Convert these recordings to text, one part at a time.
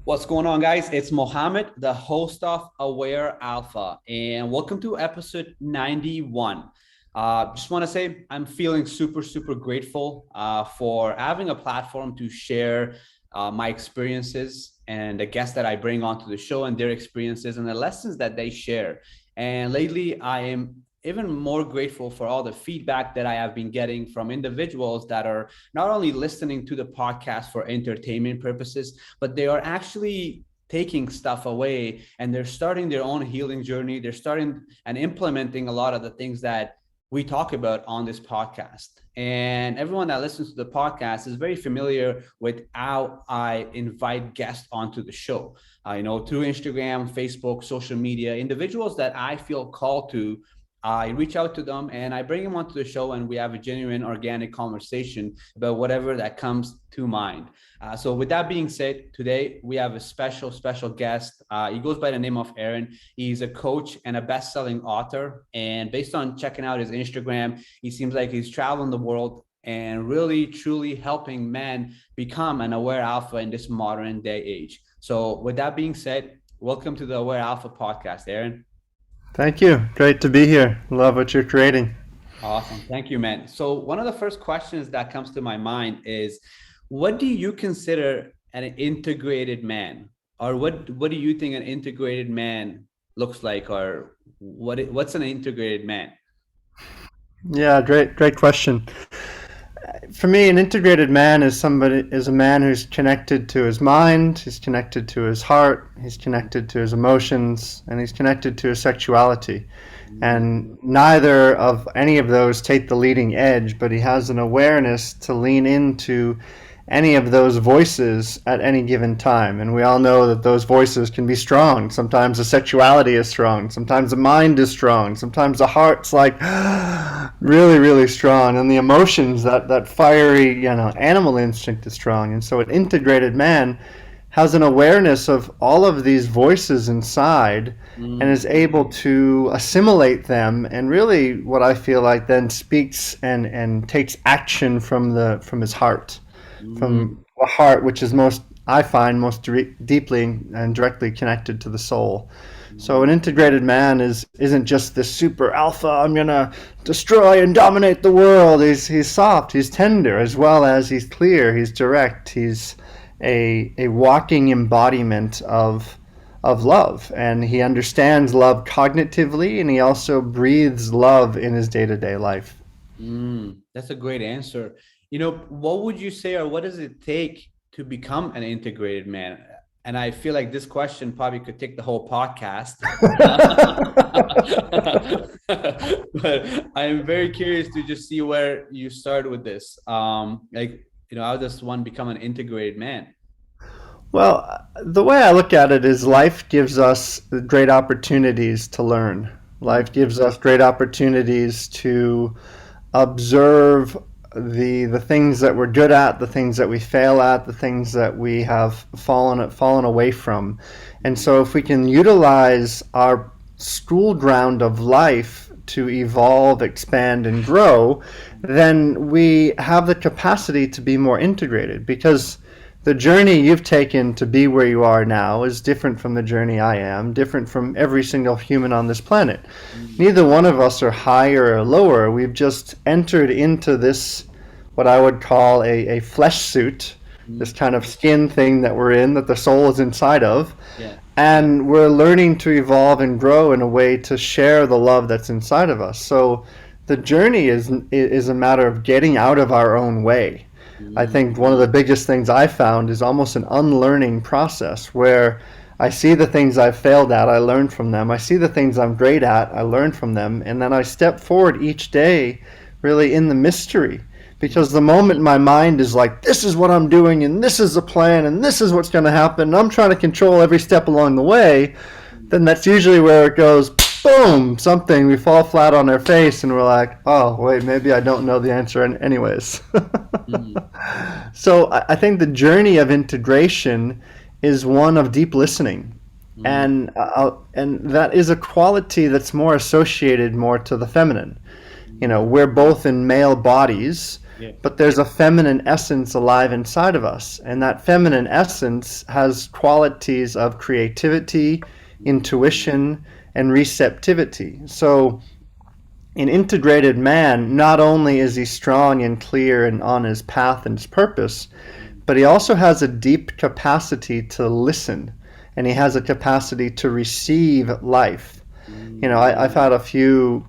What's going on, guys? It's Mohammed, the host of Aware Alpha, and welcome to episode 91. Just want to say I'm feeling super grateful for having a platform to share my experiences and the guests that I bring onto the show and their experiences and the lessons that they share. And lately, I am even more grateful for all the feedback that I have been getting from individuals that are not only listening to the podcast for entertainment purposes, but they are actually taking stuff away and they're starting their own healing journey. They're starting and implementing a lot of the things that we talk about on this podcast. And everyone that listens to the podcast is very familiar with how I invite guests onto the show. Through Instagram, Facebook, social media, individuals that I feel called to, I reach out to them and I bring them onto the show and we have a genuine organic conversation about whatever that comes to mind. So with that being said, today we have a special guest. He goes by the name of Aaron. He's a coach and a best-selling author. And based on checking out his Instagram, he seems like he's traveling the world and really, truly helping men become an aware alpha in this modern day age. So with that being said, welcome to the Aware Alpha podcast, Aaron. Thank you. Great to be here. Love what you're creating. Awesome. Thank you, man. So one of the first questions that comes to my mind is, what do you consider an integrated man? Or what do you think an integrated man looks like? Or what's an integrated man? Yeah, great question. For me, an integrated man is a man who's connected to his mind, he's connected to his heart, he's connected to his emotions, and he's connected to his sexuality. And neither of any of those take the leading edge, but he has an awareness to lean into any of those voices at any given time. And we all know that those voices can be strong. Sometimes the sexuality is strong. Sometimes the mind is strong. Sometimes the heart's like really strong. And the emotions, that fiery, animal instinct is strong. And so an integrated man has an awareness of all of these voices inside and is able to assimilate them, and really what I feel like then speaks and takes action from his heart, from a heart which is I find most deeply and directly connected to the soul. So an integrated man isn't just this super alpha, I'm gonna destroy and dominate the world. He's soft, he's tender, as well as he's clear, he's direct, he's a walking embodiment of love, and he understands love cognitively, and he also breathes love in his day-to-day life. That's a great answer. What would you say, or what does it take to become an integrated man? And I feel like this question probably could take the whole podcast. But I'm very curious to just see where you start with this. How does one become an integrated man? Well, the way I look at it is life gives us great opportunities to learn. Life gives us great opportunities to observe the things that we're good at, the things that we fail at, the things that we have fallen away from. And so if we can utilize our school ground of life to evolve, expand, and grow, then we have the capacity to be more integrated, because the journey you've taken to be where you are now is different from the journey I am, different from every single human on this planet. Neither one of us are higher or lower. We've just entered into this, what I would call a flesh suit, this kind of skin thing that we're in, that the soul is inside of. Yeah. And we're learning to evolve and grow in a way to share the love that's inside of us. So the journey is a matter of getting out of our own way. I think one of the biggest things I found is almost an unlearning process, where I see the things I've failed at, I learn from them. I see the things I'm great at, I learn from them. And then I step forward each day really in the mystery. Because the moment my mind is like, this is what I'm doing, and this is the plan, and this is what's going to happen, and I'm trying to control every step along the way, then that's usually where it goes, boom, we fall flat on our face, and we're like, oh, wait, maybe I don't know the answer anyways. So I think the journey of integration is one of deep listening. And that is a quality that's more associated more to the feminine. We're both in male bodies, Yeah. but there's a feminine essence alive inside of us. And that feminine essence has qualities of creativity, intuition, and receptivity. So, an integrated man, not only is he strong and clear and on his path and his purpose, but he also has a deep capacity to listen, and he has a capacity to receive life. I've had a few,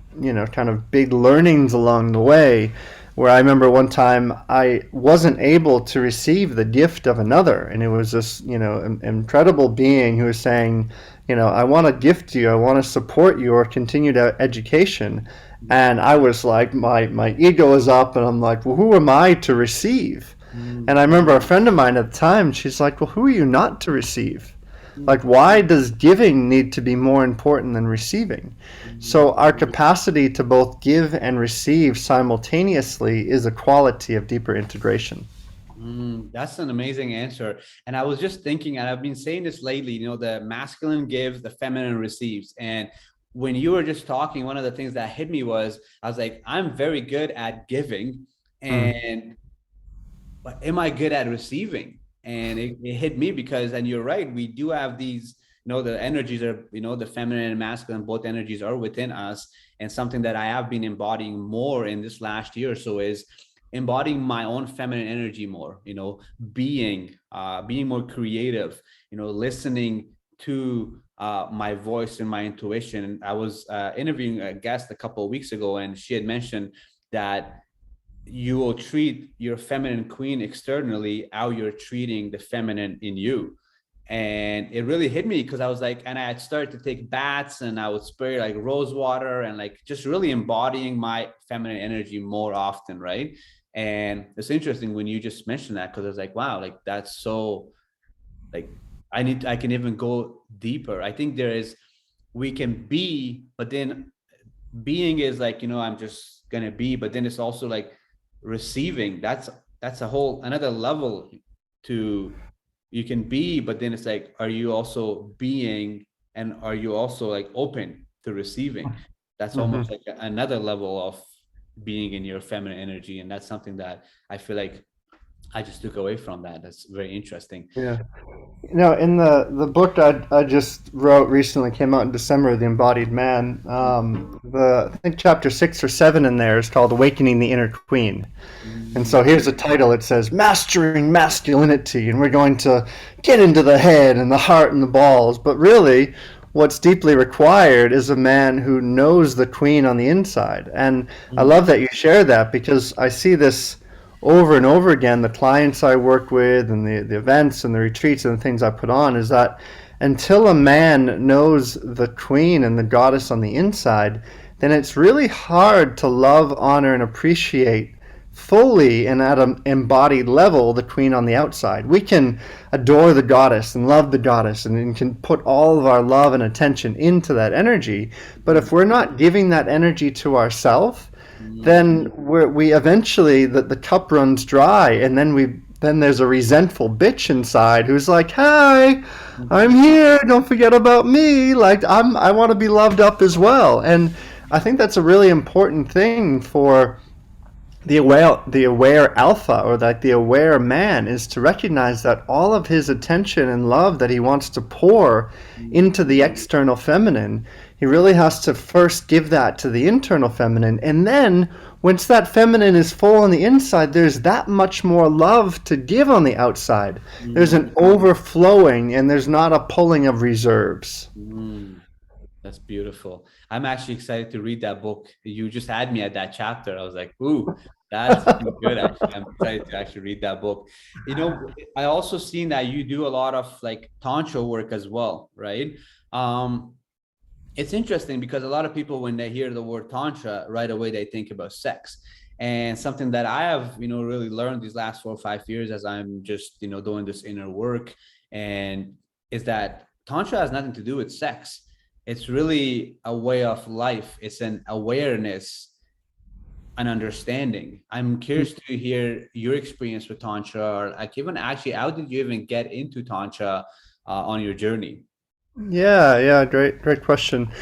kind of big learnings along the way where I remember one time I wasn't able to receive the gift of another. And it was this, incredible being who was saying, I want to gift you, I want to support your continued education. And I was like, my ego was up, and I'm like, well, who am I to receive? And I remember a friend of mine at the time, she's like, well, who are you not to receive? Like, why does giving need to be more important than receiving? So, our capacity to both give and receive simultaneously is a quality of deeper integration. That's an amazing answer. And I was just thinking, and I've been saying this lately, the masculine gives, the feminine receives. And when you were just talking, one of the things that hit me was, I was like, I'm very good at giving, Mm. but am I good at receiving? And it hit me because, and you're right, we do have these, the energies are, the feminine and masculine, both energies are within us. And something that I have been embodying more in this last year or so is embodying my own feminine energy more, being more creative, listening to my voice and my intuition. And I was interviewing a guest a couple of weeks ago, and she had mentioned that you will treat your feminine queen externally how you're treating the feminine in you. And it really hit me because I was like, and I had started to take baths, and I would spray like rose water, and like just really embodying my feminine energy more often, right? And it's interesting when you just mentioned that, because I was like, wow, like that's so, like, I can even go deeper. I think we can be, but then being is like, I'm just gonna be, but then it's also like receiving. That's a whole another level to, you can be, but then it's like, are you also being, and are you also like open to receiving? That's Hmm. almost like another level of being in your feminine energy. And that's something that I feel like I just took away from that. That's very interesting. Yeah. In the book I just wrote recently, came out in December, The Embodied Man, I think chapter 6 or 7 in there is called Awakening the Inner Queen. And so here's a title. It says Mastering Masculinity, and we're going to get into the head and the heart and the balls. But really, what's deeply required is a man who knows the queen on the inside. And I love that you share that, because I see this over and over again. The clients I work with, and the events and the retreats and the things I put on, is that until a man knows the queen and the goddess on the inside, then it's really hard to love, honor, and appreciate fully and at an embodied level the queen on the outside. We can adore the goddess and love the goddess, and can put all of our love and attention into that energy. But if we're not giving that energy to ourselves, then we eventually, the cup runs dry, and then there's a resentful bitch inside who's like, "Hi, I'm here. Don't forget about me. Like I want to be loved up as well." And I think that's a really important thing for the aware alpha, or like the aware man, is to recognize that all of his attention and love that he wants to pour into the external feminine, he really has to first give that to the internal feminine. And then once that feminine is full on the inside, there's that much more love to give on the outside. There's an overflowing, and there's not a pulling of reserves. That's beautiful. I'm actually excited to read that book. You just had me at that chapter. I was like, ooh, that's good. Actually, I'm excited to actually read that book. I also seen that you do a lot of like tantra work as well, right? Um, it's interesting because a lot of people, when they hear the word tantra, right away they think about sex. And something that I have, really learned these last 4 or 5 years as I'm just, doing this inner work, and is that tantra has nothing to do with sex. It's really a way of life. It's an awareness, an understanding. I'm curious to hear your experience with tantra, or like even actually, how did you even get into tantra on your journey? Yeah, great question.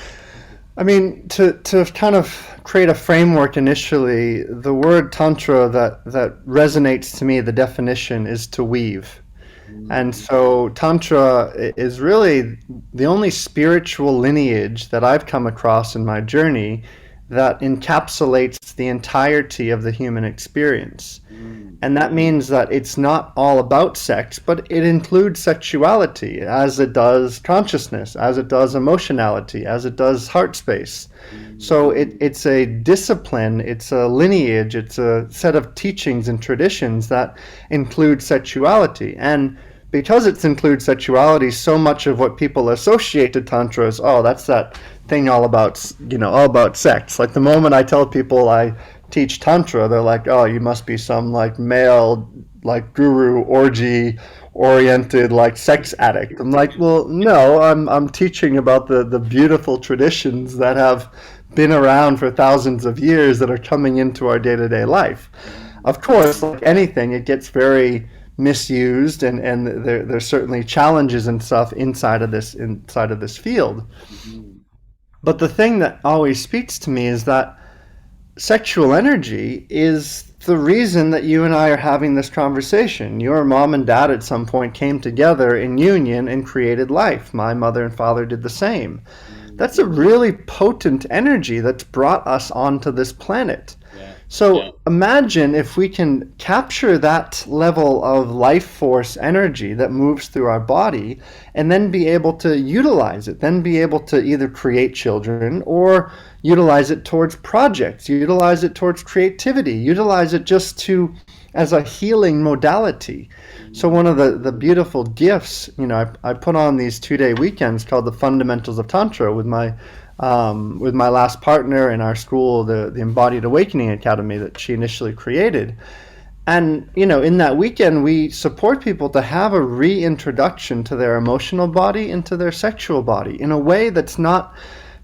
I mean, to kind of create a framework initially, the word tantra that resonates to me, the definition is to weave. And Mm, so Tantra is really the only spiritual lineage that I've come across in my journey that encapsulates the entirety of the human experience. mm, And that means that it's not all about sex, but it includes sexuality as it does consciousness, as it does emotionality, as it does heart space. mm, So it's a discipline, it's a lineage, it's a set of teachings and traditions that include sexuality. And because it includes sexuality, so much of what people associate to Tantra is, oh, that's that thing all about, all about sex. Like the moment I tell people I teach Tantra, they're like, oh, you must be some like male, like guru orgy oriented like sex addict. I'm like, well, no, I'm teaching about the beautiful traditions that have been around for thousands of years that are coming into our day-to-day life. mm, Of course, like anything, it gets very misused, and there's certainly challenges and stuff inside of this field. mm, But the thing that always speaks to me is that sexual energy is the reason that you and I are having this conversation. Your mom and dad at some point came together in union and created life. My mother and father did the same. mm. That's a really potent energy that's brought us onto this planet. Yeah. So imagine if we can capture that level of life force energy that moves through our body and then be able to utilize it, then be able to either create children or utilize it towards projects, utilize it towards creativity, utilize it just to as a healing modality. So one of the beautiful gifts, I put on these 2-day weekends called the Fundamentals of Tantra with my last partner in our school, the Embodied Awakening Academy that she initially created. And, in that weekend, we support people to have a reintroduction to their emotional body and to their sexual body in a way that's not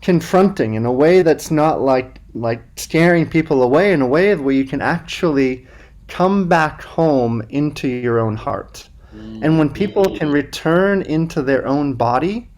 confronting, in a way that's not like scaring people away, in a way where you can actually come back home into your own heart. And Mm, when people can return into their own body,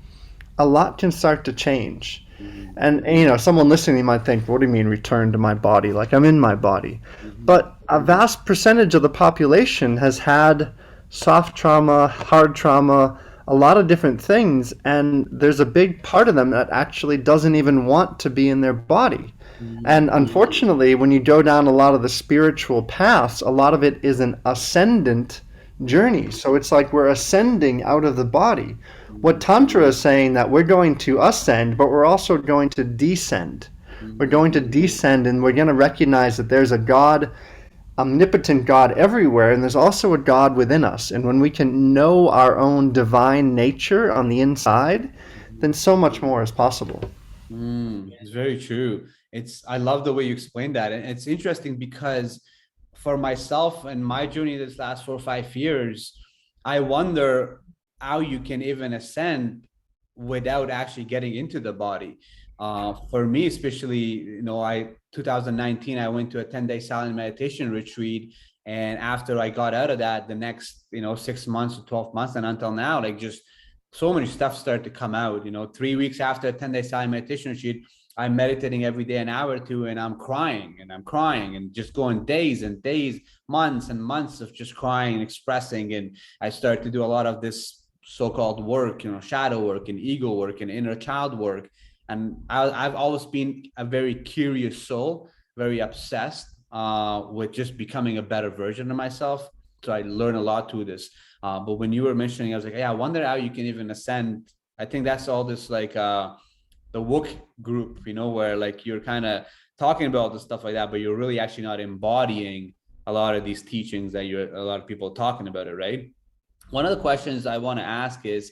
a lot can start to change. mhm, And someone listening might think, what do you mean return to my body? Like I'm in my body. mhm, But a vast percentage of the population has had soft trauma, hard trauma, a lot of different things. And there's a big part of them that actually doesn't even want to be in their body. mhm, And unfortunately, when you go down a lot of the spiritual paths, a lot of it is an ascendant journey. So it's like we're ascending out of the body. What mhm, Tantra is saying that we're going to ascend, but we're also going to descend. We're mhm, going to descend and we're going to recognize that there's a God, omnipotent God everywhere, and there's also a God within us. And when we can know our own divine nature on the inside, then mhm. so much more is possible. It's very true. I love the way you explained that. And it's interesting because for myself and my journey this last 4 or 5 years, I wonder how you can even ascend without actually getting into the body. For me, especially, 2019, I went to a 10-day silent meditation retreat. And after I got out of that, the next, 6 months to 12 months and until now, like just so many stuff started to come out. 3 weeks after a 10-day silent meditation retreat, I'm meditating every day an hour or two, and I'm crying and I'm crying and just going days and days, months and months of just crying and expressing. And I started to do a lot of this so-called work, shadow work and ego work and inner child work. And I've always been a very curious soul, very obsessed with just becoming a better version of myself. So I learned a lot through this. But when you were mentioning, I was like, yeah, I wonder how you can even ascend. I think that's all this like the Wook group, where like you're kind of talking about the stuff like that, but you're really actually not embodying a lot of these teachings that a lot of people are talking about it, right? One of the questions I want to ask is,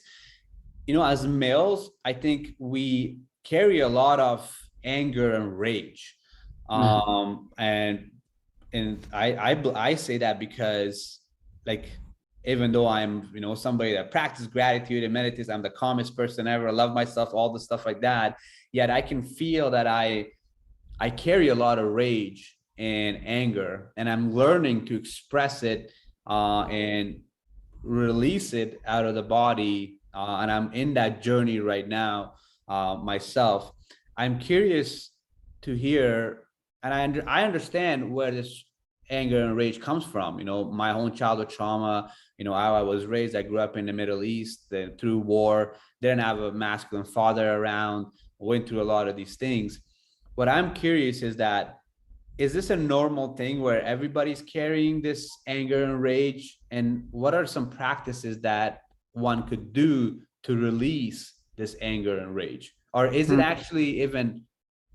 as males, I think we carry a lot of anger and rage. Mhm. And I say that because, like, even though I'm somebody that practices gratitude and meditates, I'm the calmest person ever, I love myself, all the stuff like that, yet I can feel that I carry a lot of rage and anger, and I'm learning to express it and release it out of the body, and I'm in that journey right now myself. I'm curious to hear, and I understand where this anger and rage comes from. You know, my own childhood trauma, you know, how I was raised. I grew up in the Middle East, then through war, didn't have a masculine father around, went through a lot of these things. What I'm curious is that, is this a normal thing where everybody's carrying this anger and rage? And what are some practices that one could do to release this anger and rage? Or is it actually even,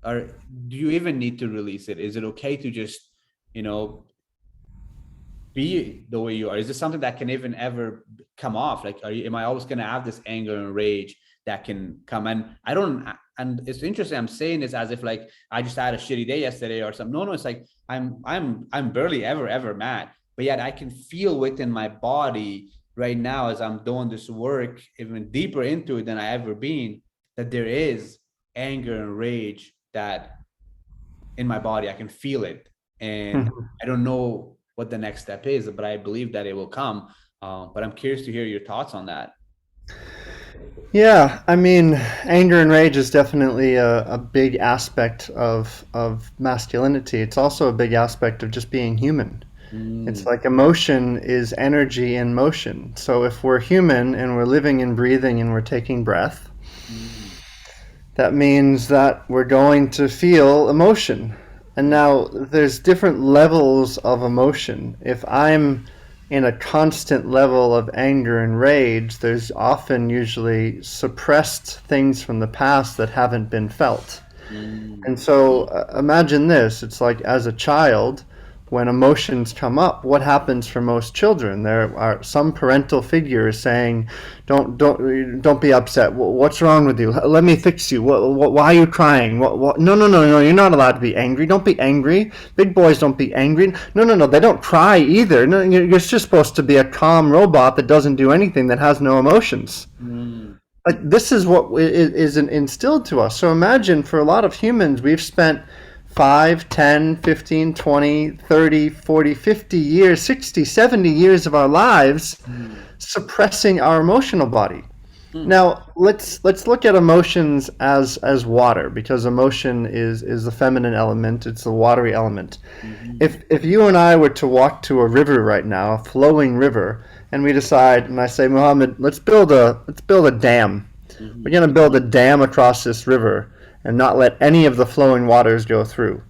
or do you even need to release it? Is it okay to just, you know, be the way you are? Is this something that can even ever come off? Like, am I always going to have this anger and rage that can come? And I don't, and it's interesting, I'm saying this as if like I just had a shitty day yesterday or something. No, it's like I'm barely ever mad, but yet I can feel within my body right now as I'm doing this work even deeper into it than I ever been, that there is anger and rage that in my body, I can feel it. And I don't know what the next step is, but I believe that it will come. But I'm curious to hear your thoughts on that. Yeah, I mean, anger and rage is definitely a big aspect of masculinity. It's also a big aspect of just being human. It's like emotion is energy in motion. So if we're human and we're living and breathing and we're taking breath, that means that we're going to feel emotion. And now there's different levels of emotion. If I'm in a constant level of anger and rage, there's often usually suppressed things from the past that haven't been felt. And so imagine this, it's like as a child, when emotions come up, what happens for most children? There are some parental figures saying, "Don't be upset. What's wrong with you? Let me fix you. Why are you crying? No. You're not allowed to be angry. Don't be angry. Big boys don't be angry. No. They don't cry either. No, you're just supposed to be a calm robot that doesn't do anything, that has no emotions." Like this is what is instilled to us. So imagine for a lot of humans, we've spent 5, 10, 15, 20, 30, 40, 50 years, 60, 70 years of our lives suppressing our emotional body. Now, let's look at emotions as water, because emotion is the feminine element, it's the watery element. If you and I were to walk to a river right now, a flowing river, and we decide, and I say, Mohammed, let's build a dam. We're going to build a dam across this river and not let any of the flowing waters go through.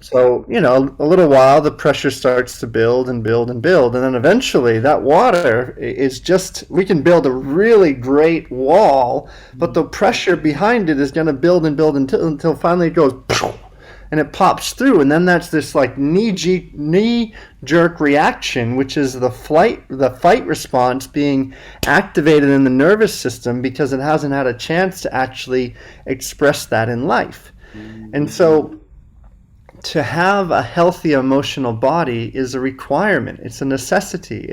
So, you know, a little while, the pressure starts to build and build and build. And then eventually that water is just, we can build a really great wall, but the pressure behind it is going to build and build until finally it goes, and it pops through. And then that's this like knee jerk reaction, which is the fight response being activated in the nervous system because it hasn't had a chance to actually express that in life. And so to have a healthy emotional body is a requirement. It's a necessity.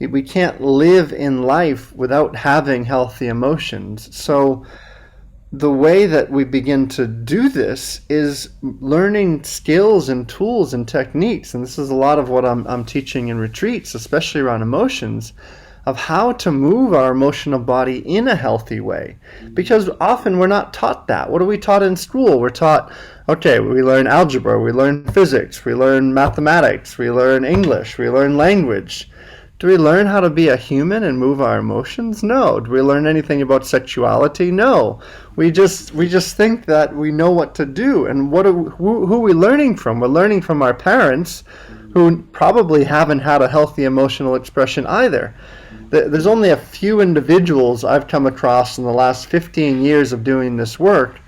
We can't live in life without having healthy emotions. So the way that we begin to do this is learning skills and tools and techniques, and this is a lot of what I'm teaching in retreats, especially around emotions, of how to move our emotional body in a healthy way. Because often we're not taught that. What are we taught in school? We're taught, okay, we learn algebra, we learn physics, we learn mathematics, we learn English, we learn language. Do we learn how to be a human and move our emotions? No. Do we learn anything about sexuality? No. We just think that we know what to do. And who are we learning from? We're learning from our parents, who probably haven't had a healthy emotional expression either. There's only a few individuals I've come across in the last 15 years of doing this work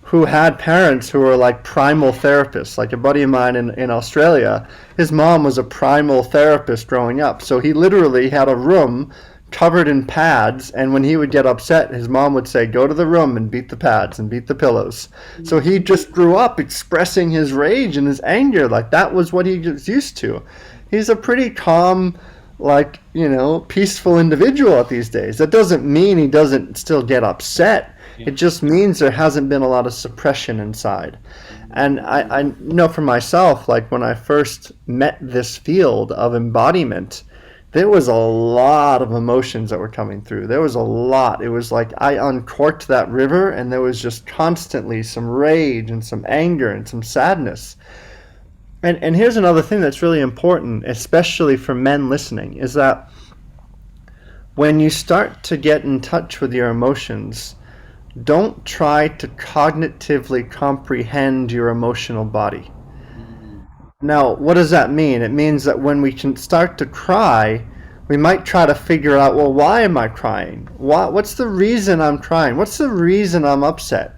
who had parents who were like primal therapists. Like a buddy of mine in Australia, his mom was a primal therapist growing up. So he literally had a room covered in pads, and when he would get upset, his mom would say, go to the room and beat the pads and beat the pillows. So he just grew up expressing his rage and his anger. Like that was what he was used to. He's a pretty calm, like, you know, peaceful individual these days. That doesn't mean he doesn't still get upset. It just means there hasn't been a lot of suppression inside. And I know for myself, like when I first met this field of embodiment, there was a lot of emotions that were coming through. There was a lot. It was like I uncorked that river and there was just constantly some rage and some anger and some sadness. And here's another thing that's really important, especially for men listening, is that when you start to get in touch with your emotions, don't try to cognitively comprehend your emotional body. Now, what does that mean? It means that when we can start to cry, we might try to figure out, well, why am I crying? What's the reason I'm crying? What's the reason I'm upset?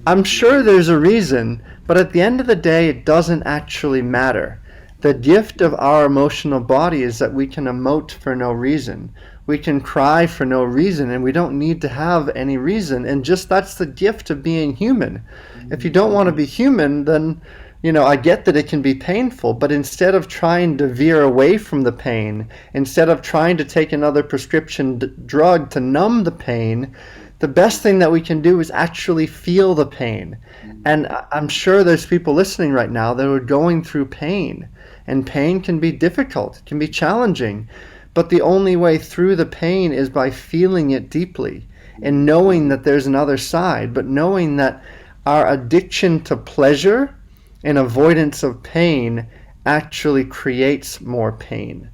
I'm sure there's a reason, but at the end of the day, it doesn't actually matter. The gift of our emotional body is that we can emote for no reason. We can cry for no reason, and we don't need to have any reason. And just that's the gift of being human. If you don't want to be human, then, I get that it can be painful, but instead of trying to veer away from the pain, instead of trying to take another prescription drug to numb the pain, the best thing that we can do is actually feel the pain. And I'm sure there's people listening right now that are going through pain, and pain can be difficult, it can be challenging, but the only way through the pain is by feeling it deeply and knowing that there's another side, but knowing that our addiction to pleasure and avoidance of pain actually creates more pain.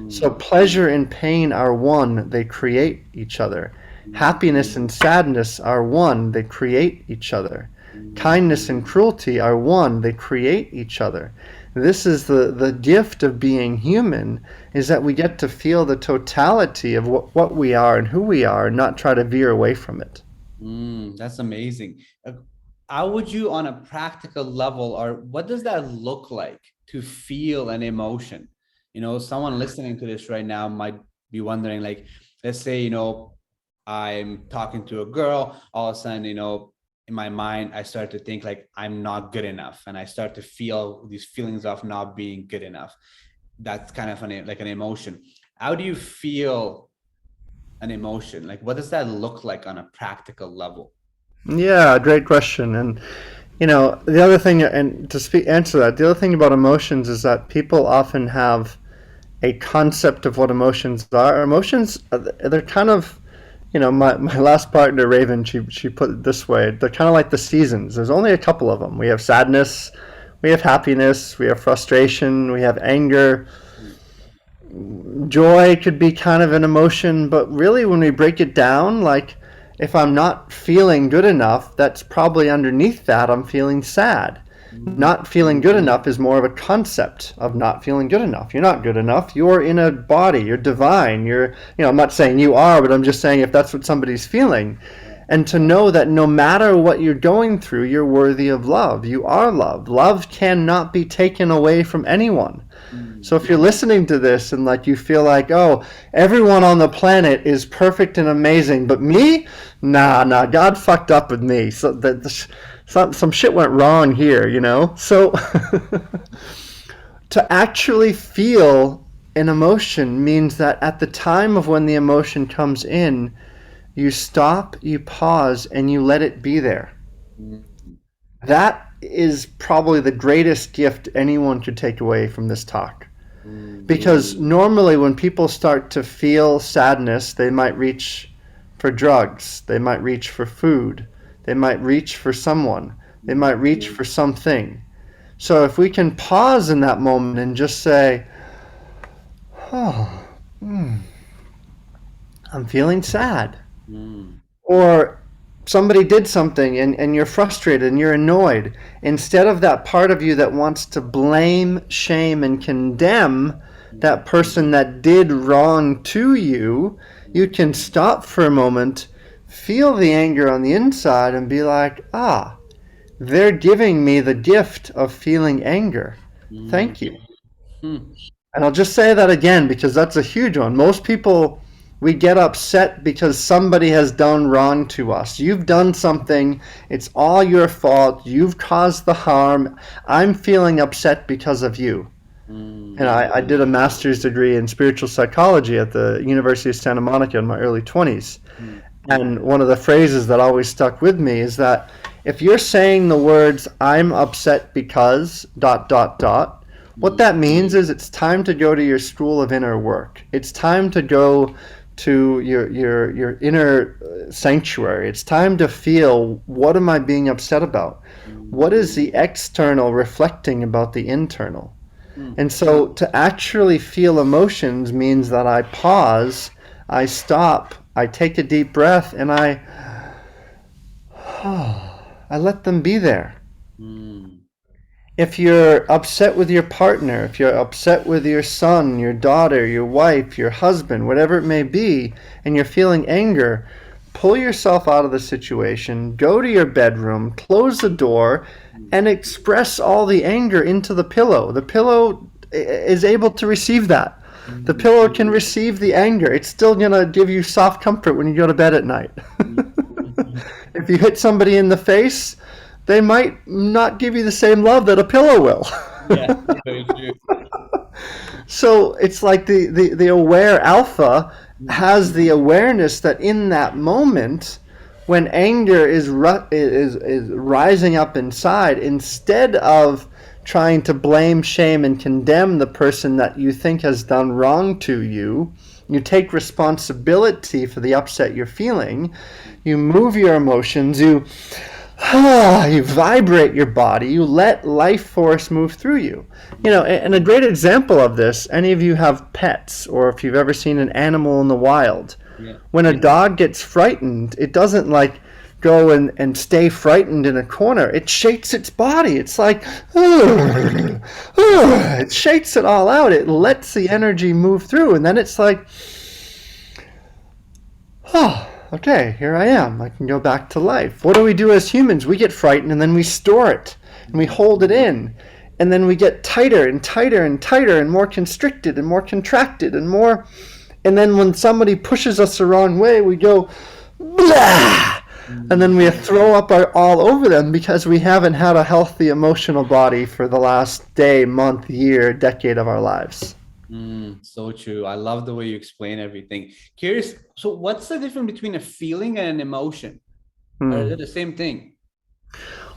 So pleasure and pain are one, they create each other. Happiness and sadness are one, they create each other. Kindness and cruelty are one, they create each other. This is the gift of being human, is that we get to feel the totality of what we are and who we are and not try to veer away from it. That's amazing. How would you, on a practical level, or what does that look like to feel an emotion? Someone listening to this right now might be wondering, like, let's say, I'm talking to a girl, all of a sudden, in my mind, I start to think like I'm not good enough. And I start to feel these feelings of not being good enough. That's kind of like an emotion. How do you feel an emotion? Like, what does that look like on a practical level? Yeah, great question. And the other thing, and to answer that, the other thing about emotions is that people often have a concept of what emotions are. Emotions, they're kind of, my last partner, Raven, she put it this way. They're kind of like the seasons. There's only a couple of them. We have sadness, we have happiness, we have frustration, we have anger. Joy could be kind of an emotion, but really when we break it down, like if I'm not feeling good enough, that's probably underneath that I'm feeling sad. Not feeling good enough is more of a concept of not feeling good enough. You're not good enough. You're in a body. You're divine. I'm not saying you are, but I'm just saying if that's what somebody's feeling. And to know that no matter what you're going through, you're worthy of love. You are loved. Love cannot be taken away from anyone. So if you're listening to this and like you feel like, oh, everyone on the planet is perfect and amazing, but me? Nah, God fucked up with me. So some shit went wrong here, So to actually feel an emotion means that at the time of when the emotion comes in, you stop, you pause, and you let it be there. That is probably the greatest gift anyone could take away from this talk. Because normally when people start to feel sadness, they might reach for drugs, they might reach for food, they might reach for someone, they might reach for something. So if we can pause in that moment and just say, I'm feeling sad. Or somebody did something and you're frustrated and you're annoyed. Instead of that part of you that wants to blame, shame, and condemn that person that did wrong to you, you can stop for a moment, feel the anger on the inside and be like, they're giving me the gift of feeling anger. Thank you. And I'll just say that again because that's a huge one. Most people, we get upset because somebody has done wrong to us. You've done something. It's all your fault. You've caused the harm. I'm feeling upset because of you. And I did a master's degree in spiritual psychology at the University of Santa Monica in my early 20s. And one of the phrases that always stuck with me is that if you're saying the words, I'm upset because ... What that means is it's time to go to your school of inner work. It's time to go to your inner sanctuary. It's time to feel, what am I being upset about? What is the external reflecting about the internal? And so to actually feel emotions means that I pause, I stop, I take a deep breath, and I let them be there. If you're upset with your partner, if you're upset with your son, your daughter, your wife, your husband, whatever it may be, and you're feeling anger, pull yourself out of the situation, go to your bedroom, close the door, and express all the anger into the pillow. The pillow is able to receive that. The pillow can receive the anger. It's still going to give you soft comfort when you go to bed at night. If you hit somebody in the face, they might not give you the same love that a pillow will. Yeah, very true. So it's like the aware alpha has the awareness that in that moment, when anger is rising up inside, instead of trying to blame, shame, and condemn the person that you think has done wrong to you, you take responsibility for the upset you're feeling, you move your emotions, you vibrate your body, you let life force move through you. You know, and a great example of this, any of you have pets, or if you've ever seen an animal in the wild, when a dog gets frightened, it doesn't like go and stay frightened in a corner. It shakes its body. It's like, it shakes it all out. It lets the energy move through, and then it's like, okay, here I am. I can go back to life. What do we do as humans? We get frightened and then we store it and we hold it in. And then we get tighter and tighter and tighter and more constricted and more contracted and more. And then when somebody pushes us the wrong way, we go, blah! And then we throw up all over them because we haven't had a healthy emotional body for the last day, month, year, decade of our lives. So true. I love the way you explain everything. Curious, so what's the difference between a feeling and an emotion? Or is it the same thing?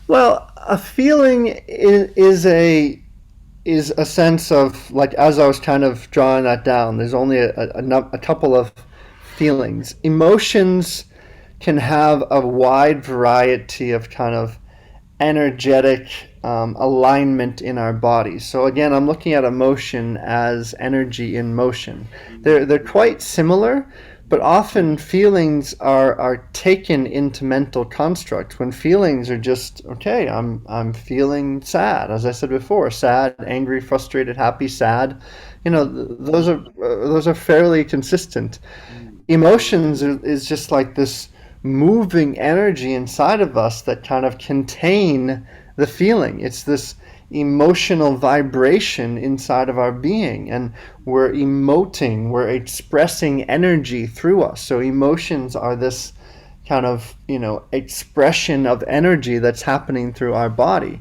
Well, a feeling is a sense of, like, as I was kind of drawing that down, there's only a couple of feelings. Emotions can have a wide variety of kind of energetic alignment in our bodies. So again, I'm looking at emotion as energy in motion. They're quite similar, but often feelings are taken into mental constructs when feelings are just, okay, I'm feeling sad, as I said before, sad, angry, frustrated, happy, sad. You know, those are fairly consistent. Emotions is just like this moving energy inside of us that kind of contain the feeling. It's this emotional vibration inside of our being, and we're emoting, we're expressing energy through us. So emotions are this kind of, expression of energy that's happening through our body.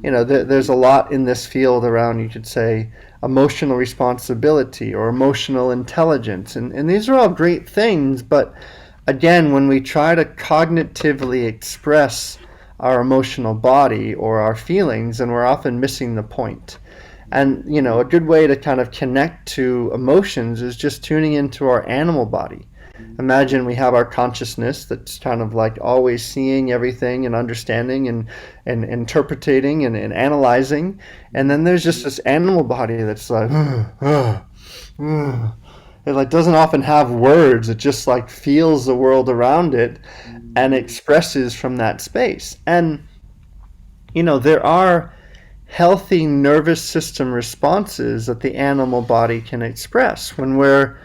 There's a lot in this field around, you could say, emotional responsibility or emotional intelligence, and these are all great things, but again, when we try to cognitively express our emotional body or our feelings, and we're often missing the point. And, a good way to kind of connect to emotions is just tuning into our animal body. Imagine we have our consciousness that's kind of like always seeing everything and understanding and interpreting and analyzing. And then there's just this animal body that's like, it like doesn't often have words. It just like feels the world around it and expresses from that space. And there are healthy nervous system responses that the animal body can express. When we're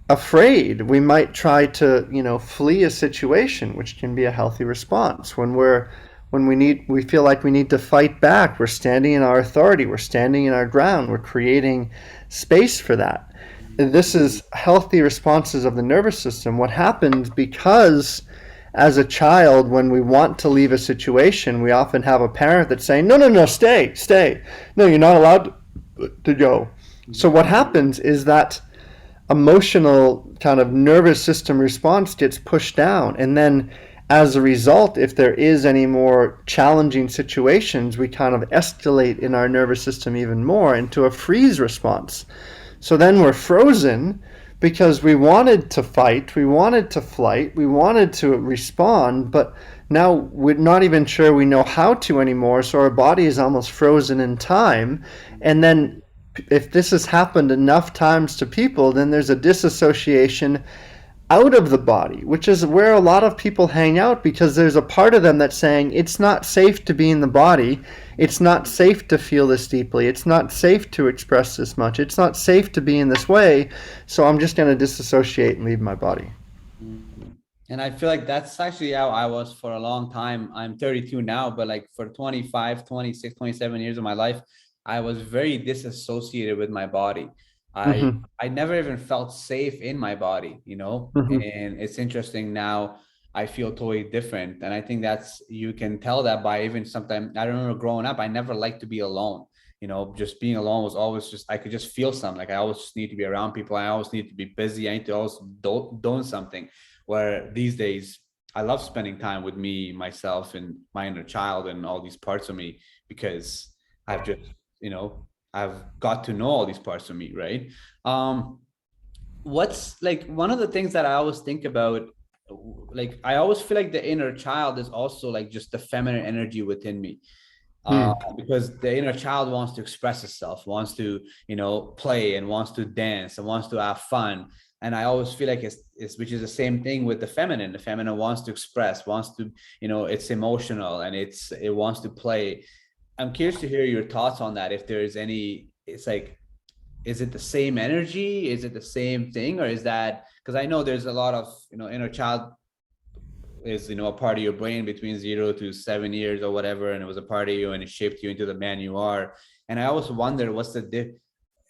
afraid, we might try to flee a situation, which can be a healthy response. When we feel like we need to fight back, we're standing in our authority, we're standing in our ground, we're creating space for that. This is healthy responses of the nervous system. What happens, because as a child, when we want to leave a situation, we often have a parent that's saying, no, stay. No, you're not allowed to go. So what happens is that emotional kind of nervous system response gets pushed down. And then As a result, if there is any more challenging situations, we kind of escalate in our nervous system even more into a freeze response. So then we're frozen because we wanted to fight, we wanted to flight, we wanted to respond, but now we're not even sure we know how to anymore. So our body is almost frozen in time. And then if this has happened enough times to people, then there's a disassociation out of the body, which is where a lot of people hang out, because there's a part of them that's saying it's not safe to be in the body. It's not safe to feel this deeply. It's not safe to express this much. It's not safe to be in this way. So I'm just going to disassociate and leave my body. Mhm. And I feel like that's actually how I was for a long time. I'm 32 now, but like for 25, 26, 27 years of my life, I was very disassociated with my body. I Hmm. I never even felt safe in my body, Hmm. and it's interesting now. I feel totally different. And I think that's, you can tell that by even sometimes, I remember growing up, I never liked to be alone. Just being alone was always just, I could just feel something. Like I always just need to be around people. I always need to be busy. I need to always doing something. Where these days, I love spending time with me, myself, and my inner child, and all these parts of me, because I've just, you know, I've got to know all these parts of me, right? Um, what's like one of the things that I always think about, like I always feel like the inner child is also like just the feminine energy within me, because the inner child wants to express itself, wants to, play, and wants to dance, and wants to have fun. And I always feel like it's which is the same thing with the feminine. The feminine wants to express, wants to, it's emotional, and it wants to play. I'm curious to hear your thoughts on that. If there's any, it's like, is it the same energy? Is it the same thing? Or is that, because I know there's a lot of, inner child is, a part of your brain between 0 to 7 years or whatever. And it was a part of you and it shaped you into the man you are. And I always wonder what's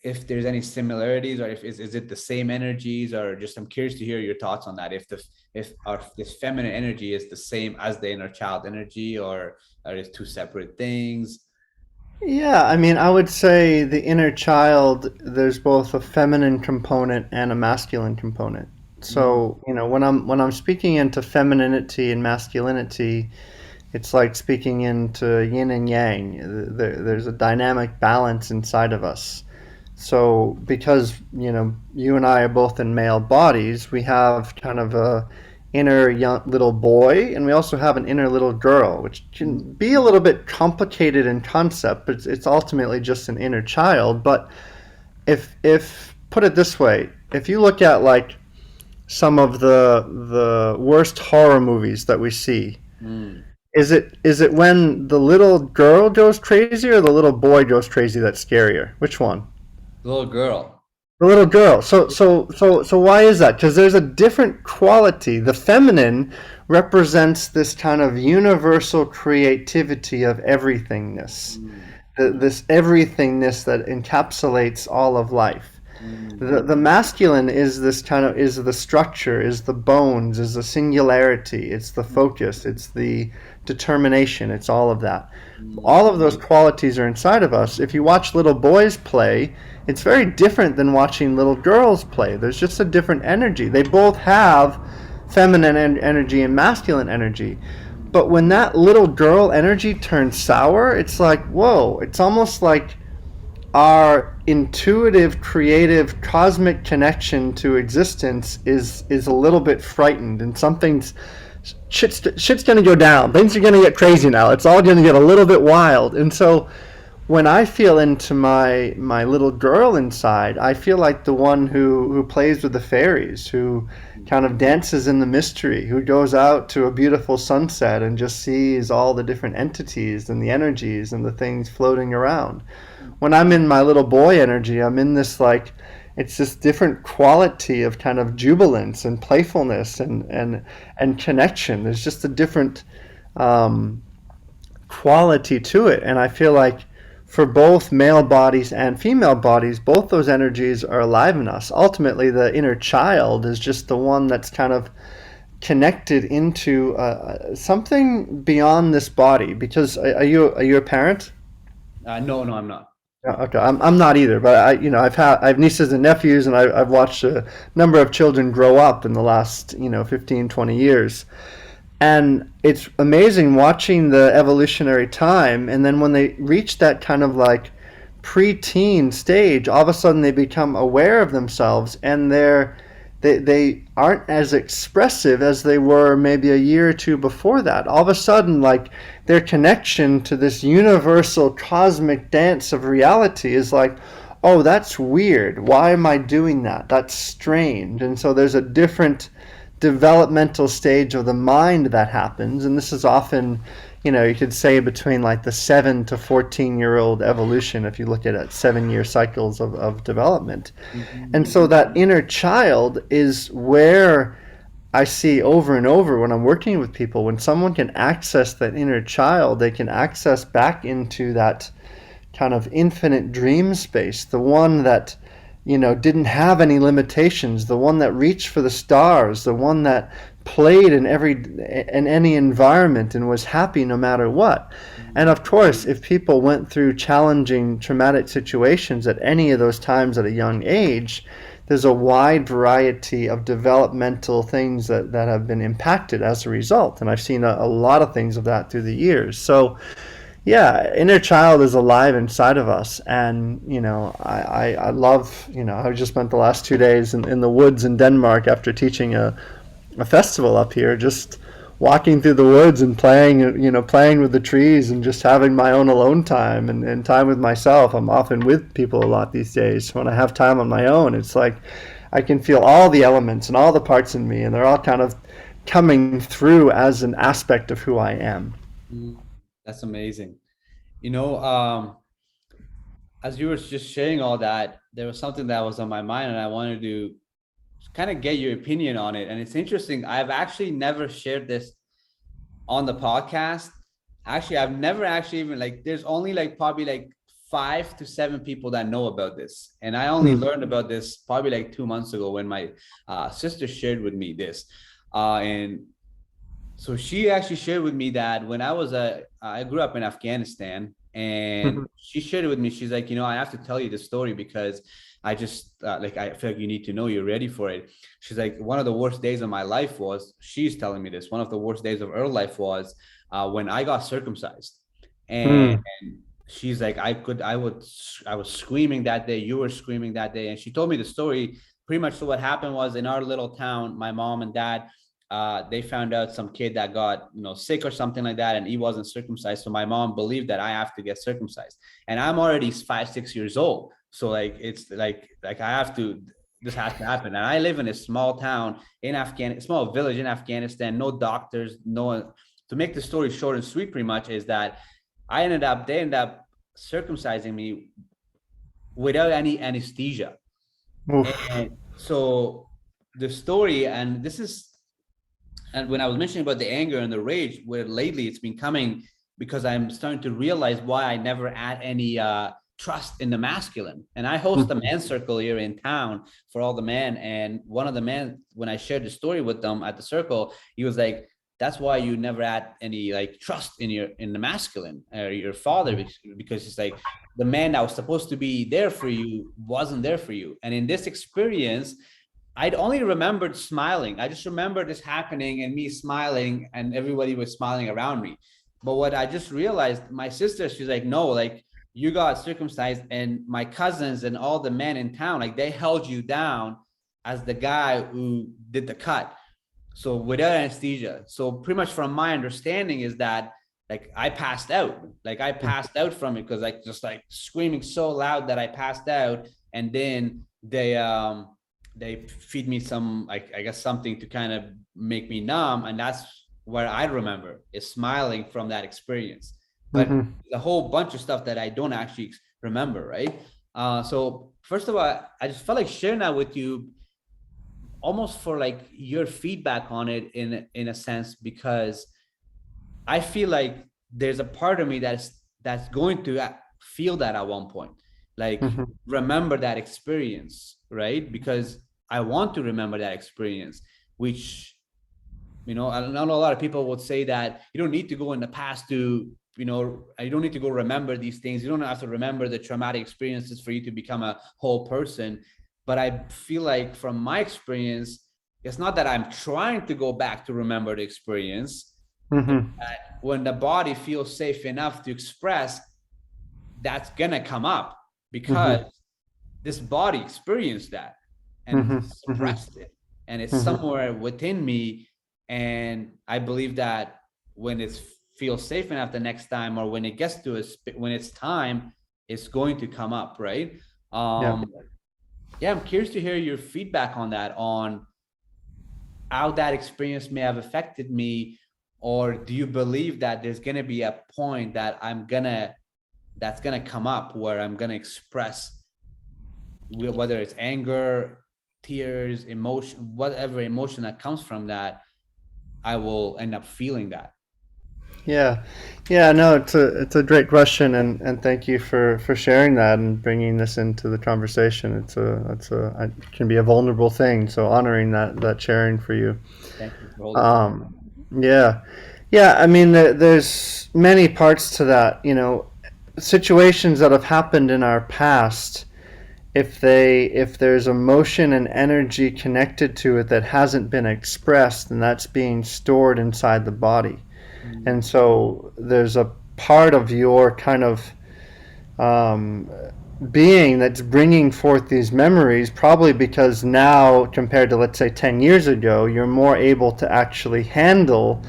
if there's any similarities, or if is it the same energies, or just, I'm curious to hear your thoughts on that. If this feminine energy is the same as the inner child energy, or are it two separate things? Yeah, I mean, I would say the inner child, there's both a feminine component and a masculine component. Mm, So, when I'm speaking into femininity and masculinity, it's like speaking into yin and yang. There's a dynamic balance inside of us. So, because, you and I are both in male bodies, we have kind of a inner young little boy, and we also have an inner little girl, which can mm, be a little bit complicated in concept, but it's ultimately just an inner child. But if put it this way, if you look at like some of the worst horror movies that we see, mm. is it when the little girl goes crazy or the little boy goes crazy that's scarier? Which one? Little girl. The little girl. So why is that? Because there's a different quality. The feminine represents this kind of universal creativity of everythingness, Mm, this everythingness that encapsulates all of life. mm, The masculine is this kind of is the structure, is the bones, is the singularity, it's the mm, focus, it's the determination, it's all of that. mm, All of those qualities are inside of us. If you watch little boys play, it's very different than watching little girls play. There's just a different energy. They both have feminine energy and masculine energy. But when that little girl energy turns sour, it's like, whoa, it's almost like our intuitive, creative, cosmic connection to existence is a little bit frightened, and shit's gonna go down. Things are gonna get crazy now. It's all gonna get a little bit wild, and so when I feel into my little girl inside, I feel like the one who plays with the fairies, who kind of dances in the mystery, who goes out to a beautiful sunset and just sees all the different entities and the energies and the things floating around. When I'm in my little boy energy, I'm in this like it's this different quality of kind of jubilance and playfulness and connection. There's just a different um, quality to it. And I feel like for both male bodies and female bodies, both those energies are alive in us. Ultimately, the inner child is just the one that's kind of connected into something beyond this body. Because are you a parent? no, no, I'm not. Yeah, okay, I'm not either, but I have nieces and nephews, and I've watched a number of children grow up in the last 15, 20 years. And it's amazing watching the evolutionary time. And then when they reach that kind of like pre-teen stage, all of a sudden they become aware of themselves, and they aren't as expressive as they were maybe a year or two before that. All of a sudden, like, their connection to this universal cosmic dance of reality is like, oh, that's weird. Why am I doing that? That's strange. And so there's a different developmental stage of the mind that happens. And this is often, you could say between like the 7 to 14-year-old evolution, if you look at it, 7-year cycles of development. And so that inner child is where I see over and over when I'm working with people, when someone can access that inner child, they can access back into that kind of infinite dream space, the one that, didn't have any limitations, the one that reached for the stars, the one that played in any environment and was happy no matter what. And of course, if people went through challenging traumatic situations at any of those times at a young age, there's a wide variety of developmental things that have been impacted as a result. And I've seen a lot of things of that through the years. So yeah, inner child is alive inside of us. And I love, I just spent the last 2 days in the woods in Denmark after teaching a festival up here, just walking through the woods and playing with the trees and just having my own alone time and time with myself. I'm often with people a lot these days. When I have time on my own, it's like I can feel all the elements and all the parts in me, and they're all kind of coming through as an aspect of who I am. That's amazing. As you were just sharing all that, there was something that was on my mind, and I wanted to kind of get your opinion on it. And it's interesting. I've actually never shared this on the podcast. Actually, I've never actually even there's only probably 5 to 7 people that know about this. And I only learned about this probably 2 months ago when my sister shared with me this. And so she actually shared with me that when I grew up in Afghanistan, and she shared it with me. She's like, I have to tell you the story because I just I feel like you need to know, you're ready for it. She's like, one of the worst days of my life was, she's telling me this, one of the worst days of her life was when I got circumcised. And she's like, I was screaming that day. You were screaming that day. And she told me the story. Pretty much so what happened was, in our little town, my mom and dad, they found out some kid that got sick or something like that, and he wasn't circumcised. So my mom believed that I have to get circumcised, and I'm already 5-6 years old. So it's like I have to, this has to happen. And I live in a small town in Afghanistan, small village in Afghanistan, no doctors, no one. To make the story short and sweet, pretty much is that they ended up circumcising me without any anesthesia. And so the story, and when I was mentioning about the anger and the rage, where lately it's been coming because I'm starting to realize why I never had any trust in the masculine. And I host a men's circle here in town for all the men. And one of the men, when I shared the story with them at the circle, he was like, that's why you never had any trust in the masculine or your father, because it's like the man that was supposed to be there for you wasn't there for you. And in this experience, I'd only remembered smiling. I just remember this happening and me smiling, and everybody was smiling around me. But what I just realized, my sister, she's like, no, you got circumcised, and my cousins and all the men in town, they held you down as the guy who did the cut. So without anesthesia. So pretty much from my understanding is that I passed out. I passed out from it because just screaming so loud that I passed out. And then they feed me some, I guess, something to kind of make me numb. And that's what I remember, is smiling from that experience. But a whole bunch of stuff that I don't actually remember, right? So first of all, I just felt like sharing that with you, almost for your feedback on it in a sense, because I feel like there's a part of me that's going to feel that at one point, remember that experience, right? Because I want to remember that experience, which, I know a lot of people would say that you don't need to go in the past to, you don't need to go remember these things. You don't have to remember the traumatic experiences for you to become a whole person. But I feel like from my experience, it's not that I'm trying to go back to remember the experience. Mm-hmm. When the body feels safe enough to express, that's gonna come up because Mm-hmm. this body experienced that and Mm-hmm. Mm-hmm. suppressed it, and it's Mm-hmm. somewhere within me. And I believe that when it feels safe enough the next time, or when it gets to us, when it's time, it's going to come up, right? Yeah. Yeah, I'm curious to hear your feedback on that, on how that experience may have affected me. Or do you believe that there's going to be a point that that's going to come up where I'm going to express, whether it's anger, tears, emotion, whatever emotion that comes from that, I will end up feeling that. Yeah, yeah, no, it's a great question, and thank you for sharing that and bringing this into the conversation. It can be a vulnerable thing, so honoring that sharing for you. Thank you for holding space. Um, yeah, yeah. I mean, there's many parts to that. You know, situations that have happened in our past. If there's emotion and energy connected to it that hasn't been expressed, then that's being stored inside the body. And Mm. so there's a part of your kind of um, being that's bringing forth these memories, probably because now, compared to, let's say, 10 years ago, you're more able to actually handle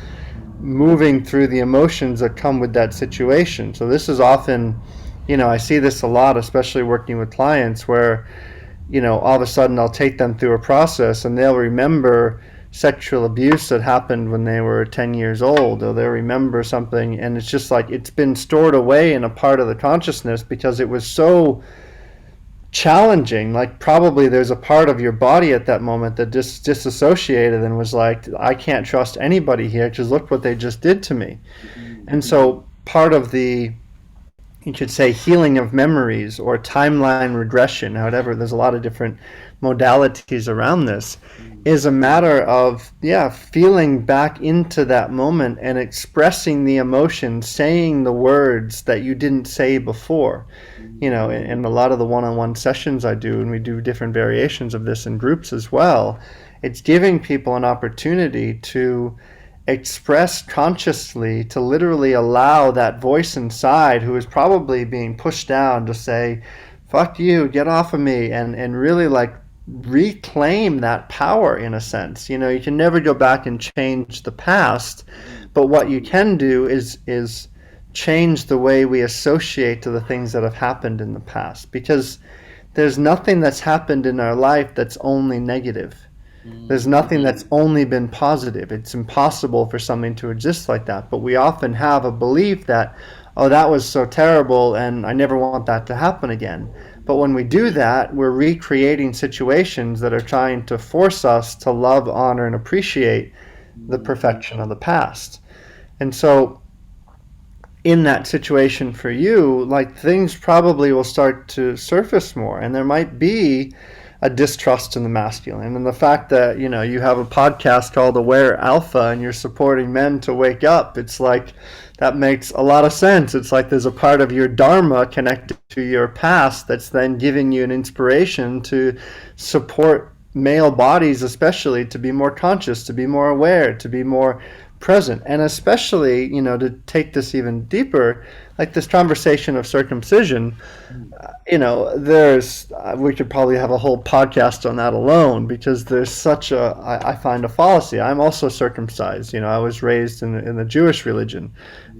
moving through the emotions that come with that situation. So this is often, I see this a lot, especially working with clients where all of a sudden I'll take them through a process and they'll remember sexual abuse that happened when they were 10 years old, or they'll remember something, and it's just like it's been stored away in a part of the consciousness because it was so challenging. Like, probably there's a part of your body at that moment that just disassociated and was like, I can't trust anybody here because look what they just did to me. Mm. And so part of the, you could say, healing of memories or timeline regression, however, there's a lot of different modalities around this, Mm. is a matter of, yeah, feeling back into that moment and expressing the emotion, saying the words that you didn't say before. In a lot of the one-on-one sessions I do, and we do different variations of this in groups as well, it's giving people an opportunity to express consciously, to literally allow that voice inside who is probably being pushed down to say, fuck you, get off of me, and really like reclaim that power in a sense. You can never go back and change the past, but what you can do is change the way we associate to the things that have happened in the past, because there's nothing that's happened in our life that's only negative. There's Mm. nothing that's only been positive. It's impossible for something to exist like that. But we often have a belief that, oh, that was so terrible and I never want that to happen again. But when we do that, we're recreating situations that are trying to force us to love, honor, and appreciate the Mm. perfection of the past. And so, in that situation for you, like, things probably will start to surface more, and there might be a distrust in the masculine. And the fact that you have a podcast called Aware Alpha and you're supporting men to wake up, it's like that makes a lot of sense. It's like there's a part of your dharma connected to your past that's then giving you an inspiration to support male bodies, especially, to be more conscious, to be more aware, to be more present. And especially, to take this even deeper, like this conversation of circumcision, Mm. there's we could probably have a whole podcast on that alone, because there's such I find a fallacy. I'm also circumcised. I was raised in the Jewish religion,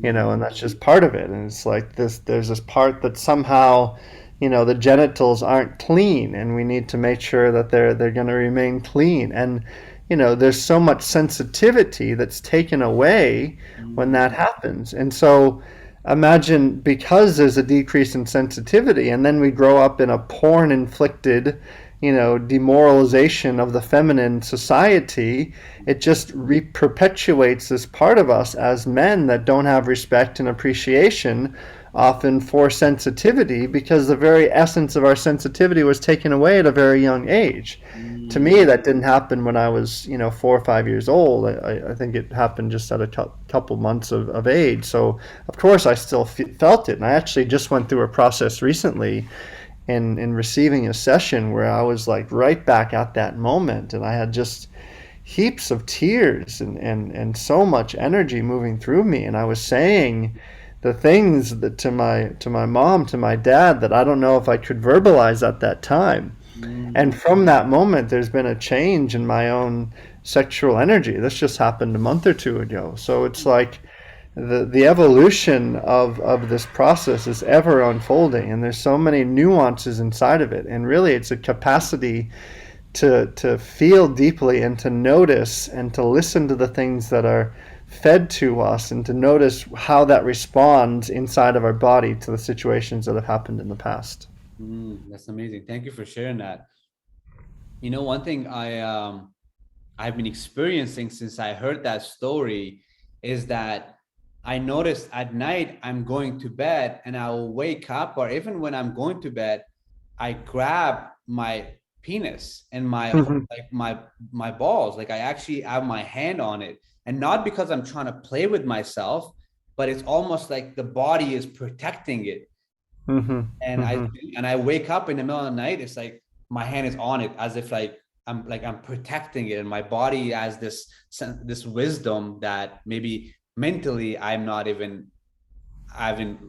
and that's just part of it. And it's like there's this part that somehow, the genitals aren't clean, and we need to make sure that they're going to remain clean. And there's so much sensitivity that's taken away when Mm. that happens. And so imagine, because there's a decrease in sensitivity, and then we grow up in a porn inflicted demoralization of the feminine society, it just perpetuates this part of us as men that don't have respect and appreciation, often, for sensitivity, because the very essence of our sensitivity was taken away at a very young age. To Mm. me, that didn't happen when I was 4 or 5 years old. I think it happened just at a couple months of age. So of course I still felt it, and I actually just went through a process recently in receiving a session where I was like right back at that moment, and I had just heaps of tears and so much energy moving through me, and I was saying the things that to my mom, to my dad, that I don't know if I could verbalize at that time. And Mm, from that moment, there's been a change in my own sexual energy. This just happened a month or two ago. So it's like the evolution of this process is ever unfolding, and there's so many nuances inside of it. And really, it's a capacity to feel deeply and to notice and to listen to the things that are fed to us and to notice how that responds inside of our body to the situations that have happened in the past. that's amazing. Thank you for sharing that. One thing I've been experiencing since I heard that story is that I noticed at night I'm going to bed and I will wake up, or even when I'm going to bed, I grab my penis and my Mhm. like my balls. Like I actually have my hand on it. And not because I'm trying to play with myself, but it's almost like the body is protecting it. Mhm. And I Mhm. and I wake up in the middle of the night, it's like my hand is on it as if I'm protecting it, and my body has this wisdom that maybe mentally I'm not even I haven't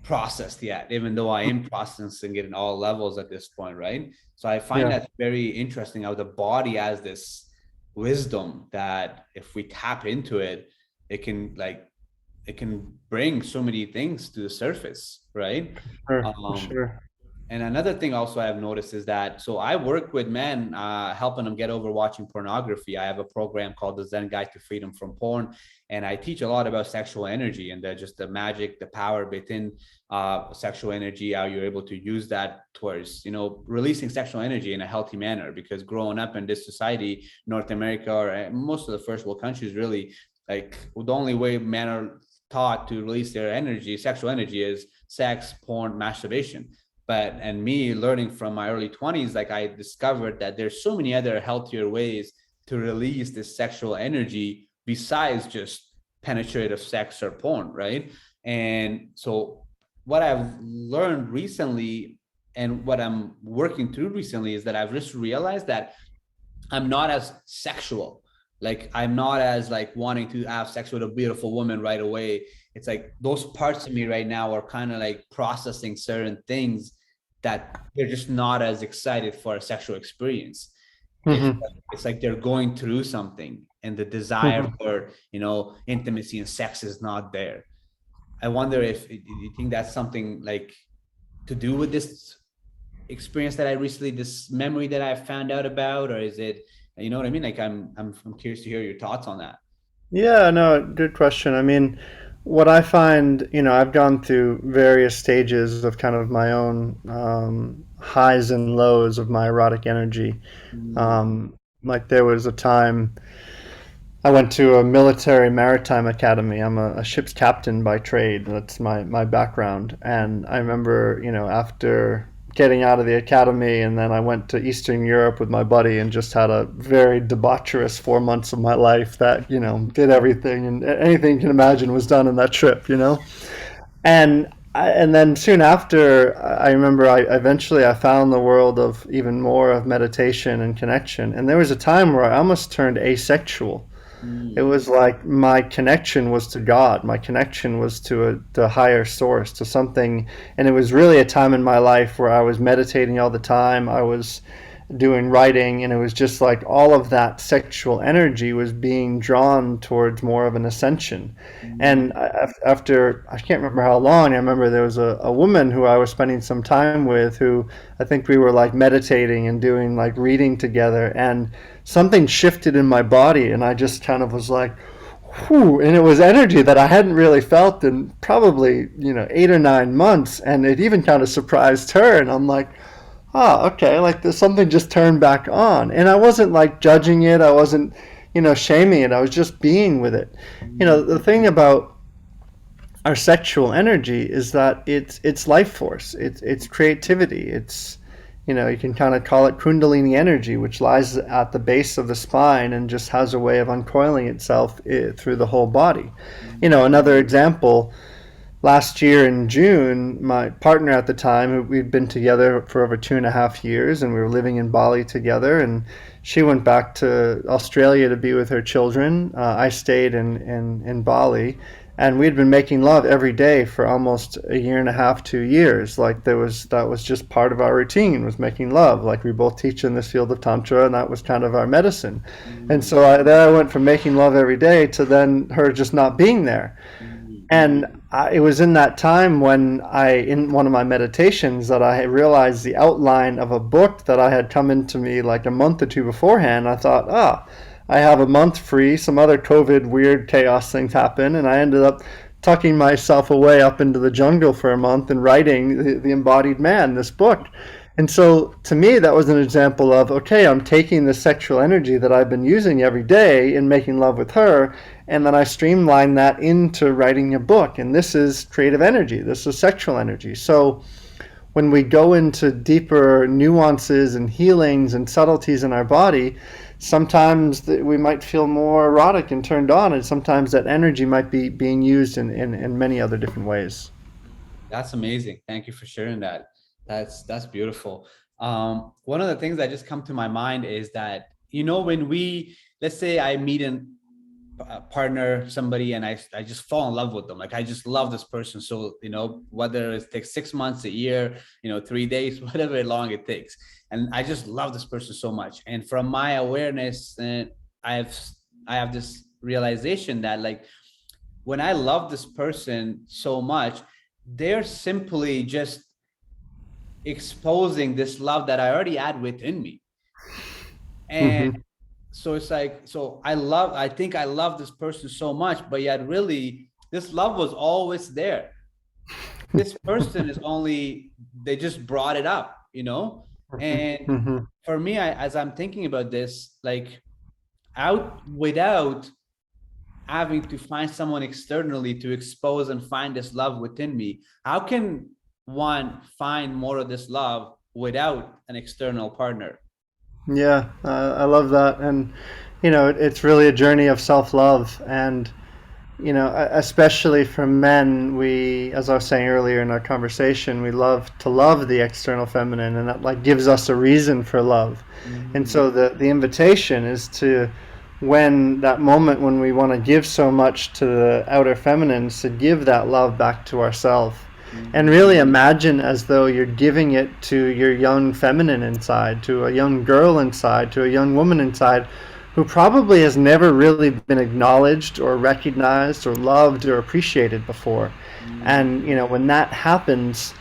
processed yet, even though I am processing it in all levels at this point, right? So I find Yeah. that very interesting how the body has this wisdom that if we tap into it, it can like it can bring so many things to the surface, right? Sure. For Um, sure. and another thing also I've noticed is that so I work with men, helping them get over watching pornography. I have a program called the Zen Guide to Freedom from Porn, and I teach a lot about sexual energy and just the magic, the power within sexual energy, how you're able to use that towards releasing sexual energy in a healthy manner. Because growing up in this society, North America or most of the first world countries, really like the only way men are taught to release their energy, sexual energy, is sex, porn, masturbation. But and me learning from my early 20s, like I discovered that there's so many other healthier ways to release this sexual energy besides just penetrative sex or porn, right? And so what I've learned recently and what I'm working through recently is that I've just realized that I'm not as sexual. Like I'm not as like wanting to have sex with a beautiful woman right away. It's like those parts of me right now are kind of like processing certain things that they're just not as excited for a sexual experience. Mhm. It's like they're going through something and the desire Mhm. for, intimacy and sex is not there. I wonder if you think that's something like to do with this experience that I recently, this memory that I found out about, or is it, you know what I mean? Like I'm curious to hear your thoughts on that. Yeah, no, good question. I mean, what I find, I've gone through various stages of kind of my own highs and lows of my erotic energy. Mm, Um, like there was a time I went to a military maritime academy. I'm a ship's captain by trade. That's my background. And I remember, after getting out of the academy, and then I went to Eastern Europe with my buddy and just had a very debaucherous 4 months of my life that, did everything and anything you can imagine was done in that trip. And then soon after, I remember I found the world of even more of meditation and connection. And there was a time where I almost turned asexual. It mm, was like my connection was to God. My connection was to the higher source, to something. And it was really a time in my life where I was meditating all the time. I was doing writing, and it was just like all of that sexual energy was being drawn towards more of an ascension. mm, And after, I can't remember how long, I remember there was a woman who I was spending some time with, who I think we were like meditating and doing like reading together, and something shifted in my body, and I just kind of was like, whew, and it was energy that I hadn't really felt in probably 8 or 9 months, and it even kind of surprised her. And I'm like, okay, like there's something just turned back on. And I wasn't like judging it, I wasn't, shaming it, I was just being with it. mm, The thing about our sexual energy is that it's life force, it's creativity, it's, you can kind of call it kundalini energy, which lies at the base of the spine and just has a way of uncoiling itself through the whole body. mm, Another example, last year in June, my partner at the time, we'd been together for over 2.5 years, and we were living in Bali together. And She went back to Australia to be with her children. I stayed in Bali, and we'd been making love every day for almost a year and a half, 2 years. Like that was just part of our routine, was making love. Like we both teach in this field of tantra, and that was kind of our medicine. And Mm, so there I went from making love every day to then her just not being there. mm, And it was in that time when in one of my meditations, that I realized the outline of a book that I had come into me like a month or two beforehand. I thought, I have a month free. Some other COVID weird chaos things happen, and I ended up tucking myself away up into the jungle for a month and writing the Embodied Man, this book. And so to me, that was an example of, okay, I'm taking the sexual energy that I've been using every day in making love with her, and then I streamline that into writing a book. And this is creative energy, this is sexual energy. So when we go into deeper nuances and healings and subtleties in our body, sometimes we might feel more erotic and turned on, and sometimes that energy might be being used in many other different ways. that's amazing. Thank you for sharing that. That's beautiful. One of the things that just come to my mind is that, when let's say I meet a partner, somebody, and I just fall in love with them. Like I just love this person. So, whether it takes 6 months, a year, 3 days, whatever long it takes. And I just love this person so much. And from my awareness, I've, I have this realization that, like, when I love this person so much, they're simply just exposing this love that I already had within me. And Hmm. so it's like, so I think I love this person so much, but yet really this love was always there. This person is only, they just brought it up, And Hmm. for me, as I'm thinking about this, like, out without having to find someone externally to expose and find this love within me, how can one find more of this love without an external partner? Yeah, I love that. And, it's really a journey of self love. And, especially for men, as I was saying earlier in our conversation, we love to love the external feminine, and that like gives us a reason for love. And Mhm. so the invitation is to, when that moment when we want to give so much to the outer feminines, to give that love back to ourselves, and Mhm. really imagine as though you're giving it to your young feminine inside, to a young girl inside, to a young woman inside, who probably has never really been acknowledged or recognized or loved or appreciated before. Mhm. And when that happens,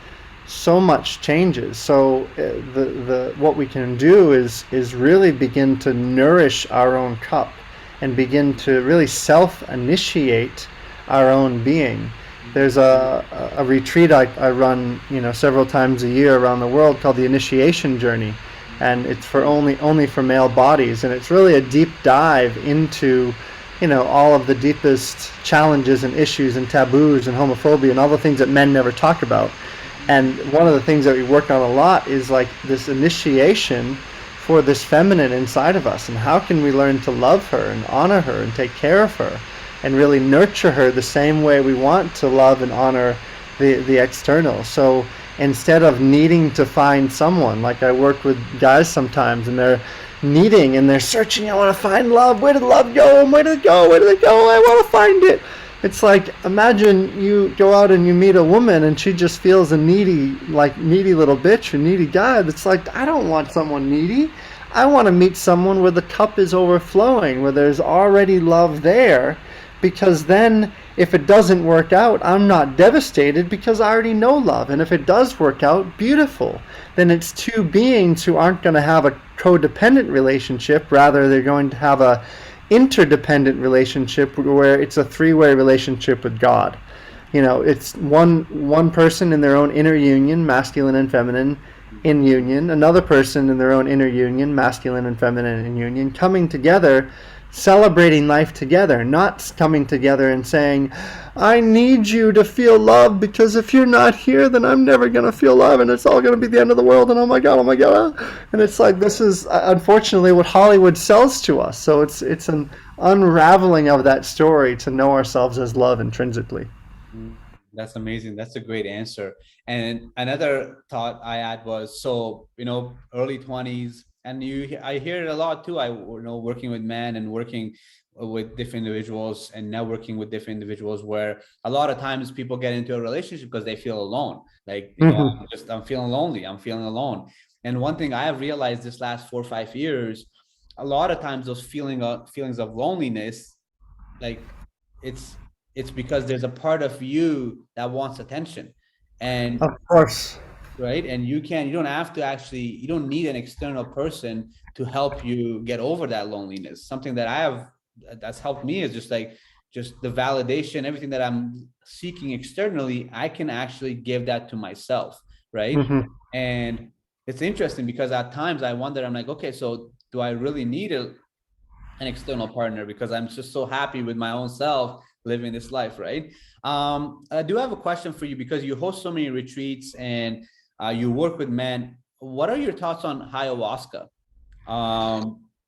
so much changes. So the what we can do is really begin to nourish our own cup, and begin to really self initiate our own being. There's a retreat I run, several times a year around the world, called the Initiation Journey, and it's for only for male bodies, and it's really a deep dive into, all of the deepest challenges and issues and taboos and homophobia and all the things that men never talk about. And one of the things that we work on a lot is like this initiation for this feminine inside of us, and how can we learn to love her and honor her and take care of her and really nurture her the same way we want to love and honor the external. So instead of needing to find someone, like I work with guys sometimes, and they're needing and they're searching, I want to find love, where did love go, and where did it go, where did it go, I want to find it. It's like, imagine you go out and you meet a woman and she just feels a needy little bitch or needy guy. That's like, I don't want someone needy. I want to meet someone where the cup is overflowing, where there's already love there, because then if it doesn't work out, I'm not devastated because I already know love. And if it does work out, beautiful. Then it's two beings who aren't going to have a codependent relationship. Rather, they're going to have a interdependent relationship where it's a three-way relationship with God. It's one person in their own inner union, masculine and feminine, in union, another person in their own inner union, masculine and feminine in union, coming together, celebrating life together, not coming together and saying, I need you to feel love, because if you're not here, then I'm never going to feel love, and it's all going to be the end of the world, and oh my God, oh my God. And it's like, this is unfortunately what Hollywood sells to us. So it's an unraveling of that story to know ourselves as love intrinsically. Mm, that's amazing. That's a great answer. And another thought I had was, so, early 20s, and I hear it a lot too. Working with men and working with different individuals and networking with different individuals, where a lot of times people get into a relationship because they feel alone. Like, Mhm. I'm feeling lonely. I'm feeling alone. And one thing I have realized this last 4 or 5 years, a lot of times those feelings of loneliness, like it's it's because there's a part of you that wants attention. And Of course. right, and you don't have to actually, you don't need an external person to help you get over that loneliness. Something that I have that's helped me is just the validation, everything that I'm seeking externally, I can actually give that to myself, right? Hmm. And it's interesting because at times I wonder, I'm like, okay, so do I really need an external partner, because I'm just so happy with my own self living this life, right? I do have a question for you, because you host so many retreats and you work with men. What are your thoughts on ayahuasca?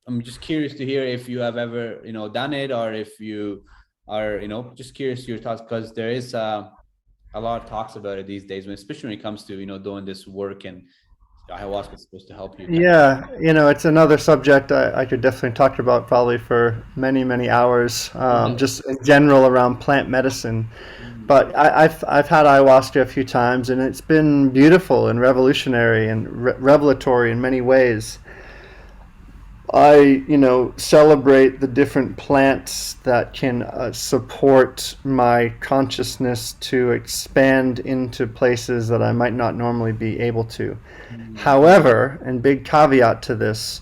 I'm just curious to hear if you have ever, done it, or if you are, just curious your thoughts, because there is a lot of talks about it these days, especially when it comes to, doing this work, and ayahuasca is supposed to help you kind Yeah, it's another subject I could definitely talk about probably for many, many hours, of. just in general around plant medicine. Mm. But I've had ayahuasca a few times, and it's been beautiful and revolutionary and revelatory in many ways. I, celebrate the different plants that can support my consciousness to expand into places that I might not normally be able to. Mm. However, and big caveat to this,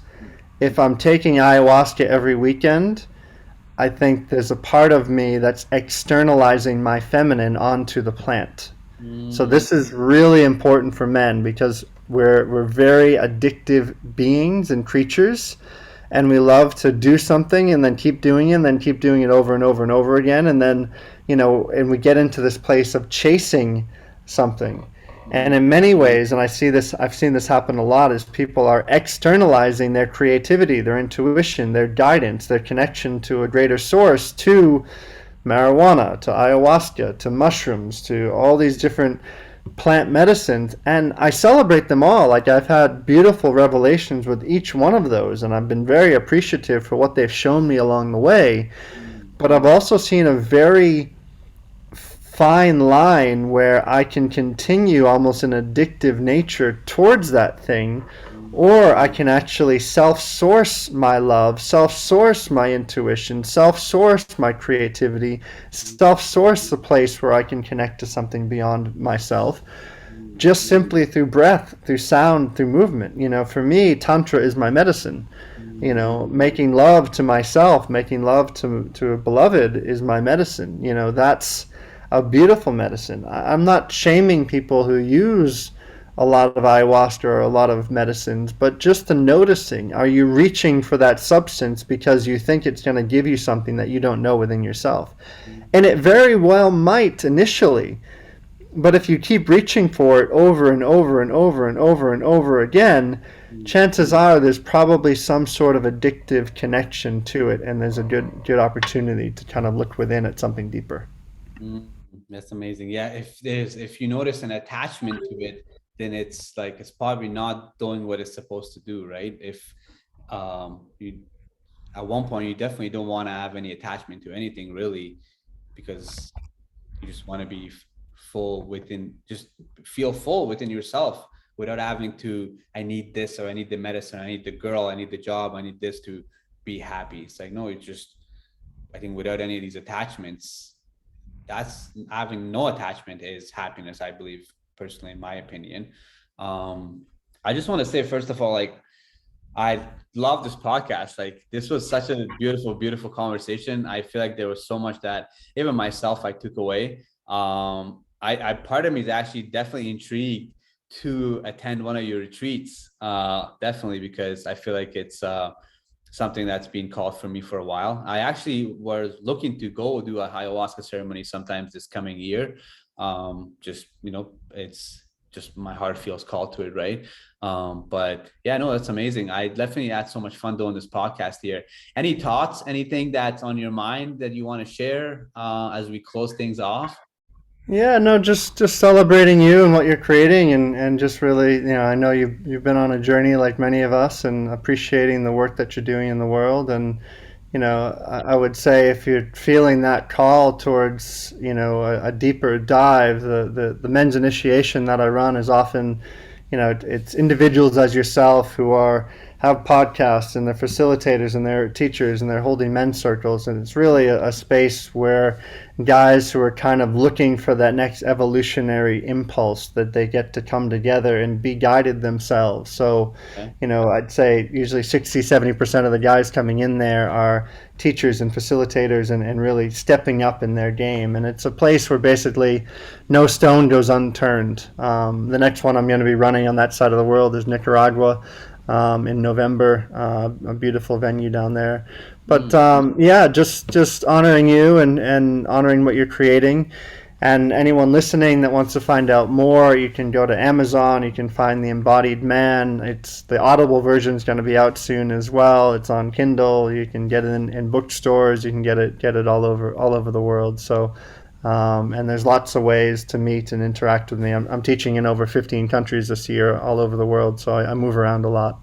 if I'm taking ayahuasca every weekend, I think there's a part of me that's externalizing my feminine onto the plant. So Mm. this is really important for men because we're very addictive beings and creatures, and we love to do something and then keep doing it and then keep doing it over and over and over again, and then and we get into this place of chasing something. And Mm. in many ways, and I've seen this happen a lot, is people are externalizing their creativity, their intuition, their guidance, their connection to a greater source, to marijuana, to ayahuasca, to mushrooms, to all these different plant medicines. And I celebrate them all. Like, I've had beautiful revelations with each one of those, and I've been very appreciative for what they've shown me along the way. Mm. But I've also seen a very fine line where I can continue almost an addictive nature towards that thing, Mm. or I can actually self source my love, self source my intuition, self source my creativity, self source the place where I can connect to something beyond myself, Mm. just simply through breath, through sound, through movement. For me, Tantra is my medicine. Mm. Making love to myself, making love to a beloved is my medicine. That's a beautiful medicine. I'm not shaming people who use a lot of ayahuasca or a lot of medicines, but just the noticing. Are you reaching for that substance because you think it's going to give you something that you don't know within yourself? Mm. And it very well might initially, but if you keep reaching for it over and over and over and over and over again, Mm. chances are there's probably some sort of addictive connection to it, and there's a good opportunity to kind of look within at something deeper. Mm. That's amazing. Yeah, if you notice an attachment to it, then it's like it's probably not doing what it's supposed to do, right? If you at one point you definitely don't want to have any attachment to anything really, because you just want to be full within, just feel full within yourself without having to, I need this, or I need the medicine, I need the girl, I need the job, I need this to be happy. It's like, no, it's just, I think without any of these attachments, that's having no attachment is happiness, I believe, personally, in my opinion. um I just want to say, first of all, like, I love this podcast. Like, this was such a beautiful conversation. I feel like there was so much that even myself I took away. I part of me is actually definitely intrigued to attend one of your retreats. Definitely, because I feel like it's something that's been called for me for a while. I actually was looking to go do a ayahuasca ceremony sometimes this coming year. Just, it's just my heart feels called to it, right? But yeah, no, that's amazing. I definitely had so much fun doing this podcast here. Any thoughts, anything that's on your mind that you want to share as we close things off? Yeah, no, just celebrating you and what you're creating, and just really, I know you've been on a journey like many of us, and appreciating the work that you're doing in the world. And I would say if you're feeling that call towards, a deeper dive, the men's initiation that I run is often, it's individuals as yourself who have podcasts, and they're facilitators, and they're teachers, and they're holding men's circles, and it's really a space where guys who are kind of looking for that next evolutionary impulse, that they get to come together and be guided themselves. So, Okay. I'd say usually 60-70% of the guys coming in there are teachers and facilitators, and really stepping up in their game. And it's a place where basically no stone goes unturned. The next one I'm going to be running on that side of the world is Nicaragua in November, a beautiful venue down there. But yeah, just honoring you, and honoring what you're creating. And anyone listening that wants to find out more, you can go to Amazon. You can find The Embodied Man. It's the Audible version is going to be out soon as well. It's on Kindle. You can get it in bookstores. You can get it all over the world. So, and there's lots of ways to meet and interact with me. I'm teaching in over 15 countries this year, all over the world. So I move around a lot.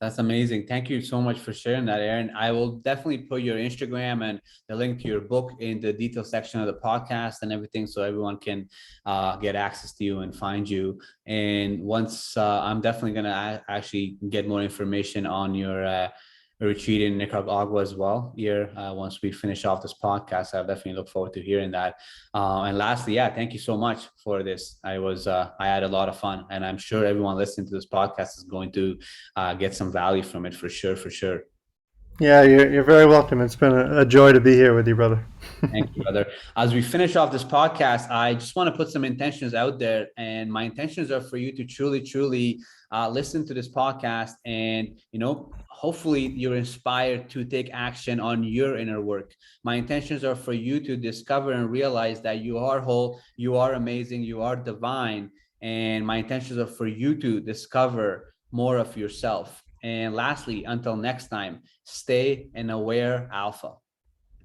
That's amazing. Thank you so much for sharing that, Aaron. I will definitely put your Instagram and the link to your book in the detail section of the podcast and everything, so everyone can get access to you and find you. And once I'm definitely going to actually get more information on your retreat in Nicaragua as well here. Once we finish off this podcast, I definitely look forward to hearing that. And lastly, yeah, thank you so much for this. I had a lot of fun, and I'm sure everyone listening to this podcast is going to get some value from it for sure, for sure. Yeah, you're very welcome. It's been a joy to be here with you, brother. Thank you, brother. As we finish off this podcast, I just want to put some intentions out there. And my intentions are for you to truly, truly listen to this podcast. And, hopefully you're inspired to take action on your inner work. My intentions are for you to discover and realize that you are whole, you are amazing, you are divine. And my intentions are for you to discover more of yourself. And lastly, until next time, stay an aware alpha.